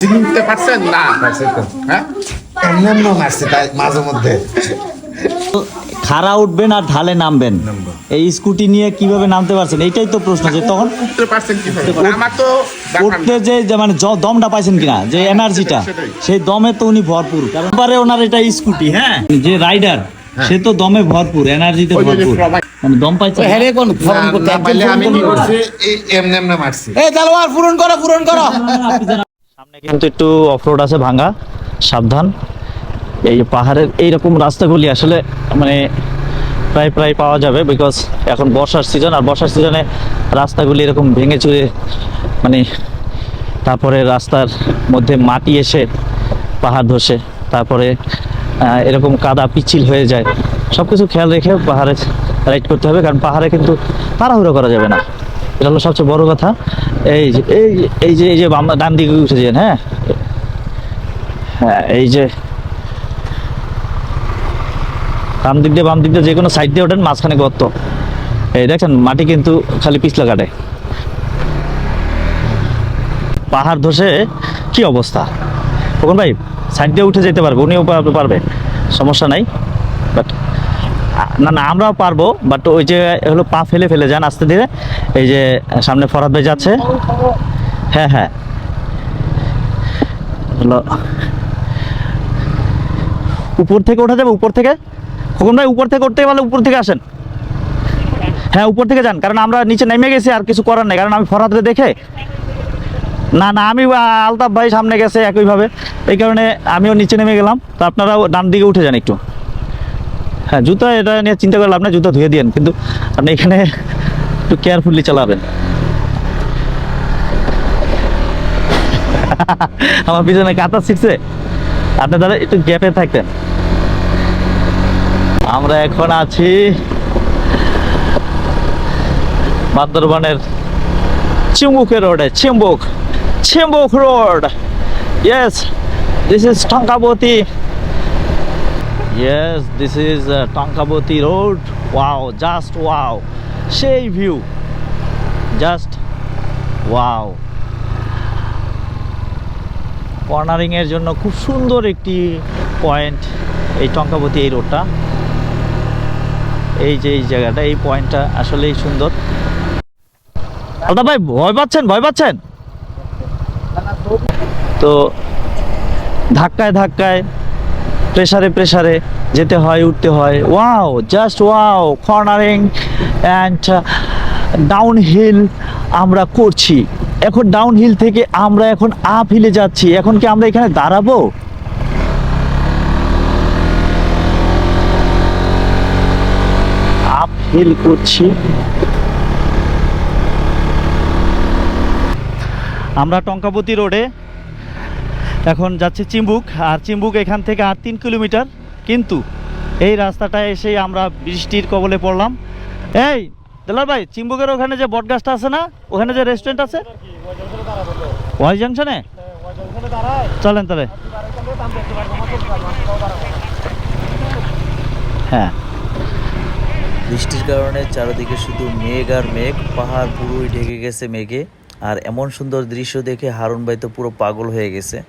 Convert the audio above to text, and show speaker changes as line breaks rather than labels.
চিনতে পারছেন না? হ্যাঁ,
এমনি এমনি মারছি তাই মাঝে মধ্যে।
খাড়া উঠবেন আর ঢালে নামবেন, এই স্কুটি নিয়ে কিভাবে নামতে পারছেন এইটাই তো প্রশ্ন। যে তখন
উঠতে পারছেন কিভাবে? আমার তো
উঠতে যে মানে দমটা পাইছেন কিনা, যে এনার্জিটা, সেই দমে তো উনি ভরপুর। কারণ পারে ওনার এটা স্কুটি, হ্যাঁ, যে রাইডার সে তো দমে ভরপুর, এনার্জিতে ভরপুর, মানে দম পাইছে।
হ্যারে কোন ফর্ম করতে পারলে আমি কি করছি, এই এমনি এমনি মারছি। এই তালওয়ার পূরণ করো, পূরণ করো।
সামনে কিন্তু একটু অফরোড আছে, ভাঙা, সাবধান। এই পাহাড়ের এইরকম রাস্তাগুলি আসলে মানে প্রায় প্রায় পাওয়া যাবে, বিকজ এখন বর্ষার সিজন, আর বর্ষার সিজনে রাস্তাগুলি এরকম ভেঙে চুরে, মানে তারপরে রাস্তার মধ্যে মাটি এসে পাহাড় ধসে, তারপরে এরকম কাদা পিচ্ছিল হয়ে যায়। সব কিছু খেয়াল রেখে পাহাড়ে রাইড করতে হবে, কারণ পাহাড়ে কিন্তু তাড়াহুড়ো করা যাবে না, এটা হলো সবচেয়ে বড় কথা। এই যে এই যে ডান দিকে উঠে যান, হ্যাঁ হ্যাঁ, এই যে ডান দিক দিয়ে বাম দিক দিয়ে যে কোনো সাইড দিয়ে ওঠেন, মাঝখানে গর্ত। এই দেখেন মাটি কিন্তু খালি পিছলা কাটে। পাহাড় ধসে কি অবস্থা। তখন ভাই সাইড দিয়ে উঠে যেতে পারবে, উনিও পারবে, সমস্যা নাই। বাট না আমরাও পারবো, বাট ওই যে হলো পা ফেলে ফেলে যান আস্তে ধীরে। এই যে সামনে ফরহাদ ভাই যাচ্ছে, হ্যাঁ হ্যাঁ, হলো উপর থেকে ওঠা যাবে, উপর থেকে। খোকন ভাই উপর থেকে উঠতে পারলে উপর থেকে আসেন, হ্যাঁ উপর থেকে যান, কারণ আমরা নিচে নেমে গেছি, আর কিছু করার নেই। কারণ আমি ফরহাদকে দেখে, না আমি আলতাফ ভাই সামনে গেছে একইভাবে, এই কারণে আমিও নিচে নেমে গেলাম। তো আপনারাও ডান দিকে উঠে যান একটু। হ্যাঁ, জুতা এটা নিয়ে চিন্তা করলে আপনার জুতা ধুয়ে দিন, কিন্তু আপনি এখানে একটু কেয়ারফুলি চালাবেন। আমার পিছনে কাঁথা ছিটছে, আপনি তাহলে একটু গ্যাপে থাকতেন। আমরা এখন আছি বান্দরবানের চিম্বুকের রোডে, Chimbuk road. Yes, this is Tonkaboti. Yes, this is Tonkaboti Road. Wow, just wow. সেই ভিউ, জাস্ট ওয়াও। কর্নারিং এর জন্য খুব সুন্দর একটি পয়েন্ট এই টঙ্কাবতী, এই রোডটা, এই যে এই জায়গাটা, এই পয়েন্টটা আসলেই সুন্দর। আলতাফ ভাই ভয় পাচ্ছেন? তো ধাক্কায় ধাক্কায়, প্রেসারে যেতে হয়, উঠতে হয়। Wow, just wow. Cornering and downhill আমরা করছি। এখন ডাউন হিল থেকে আমরা এখন আপ হিলে যাচ্ছি। এখন কি আমরা এখানে দাঁড়াবো? আপ হিল করছি আমরা টঙ্কাবতী রোডে। এখন যাচ্ছি চিম্বুক, আর চিম্বুক এখান থেকে আর 3 কিলোমিটার। কিন্তু এই রাস্তাটায় এসে আমরা বৃষ্টির কবলে পড়লাম। এই দেলার ভাই, চিম্বুকের ওখানে যে বটগাছটা আছে না, ওখানে যে রেস্টুরেন্ট আছে, ওয়াই জাংশনে চলেন তবে। হ্যাঁ,
বৃষ্টির কারণে চারিদিকে শুধু মেঘ আর মেঘ, পাহাড় পুরোই ঢেকে গেছে মেঘে। আর এমন সুন্দর দৃশ্য দেখে হারুন ভাই তো পুরো পাগল হয়ে গেছে।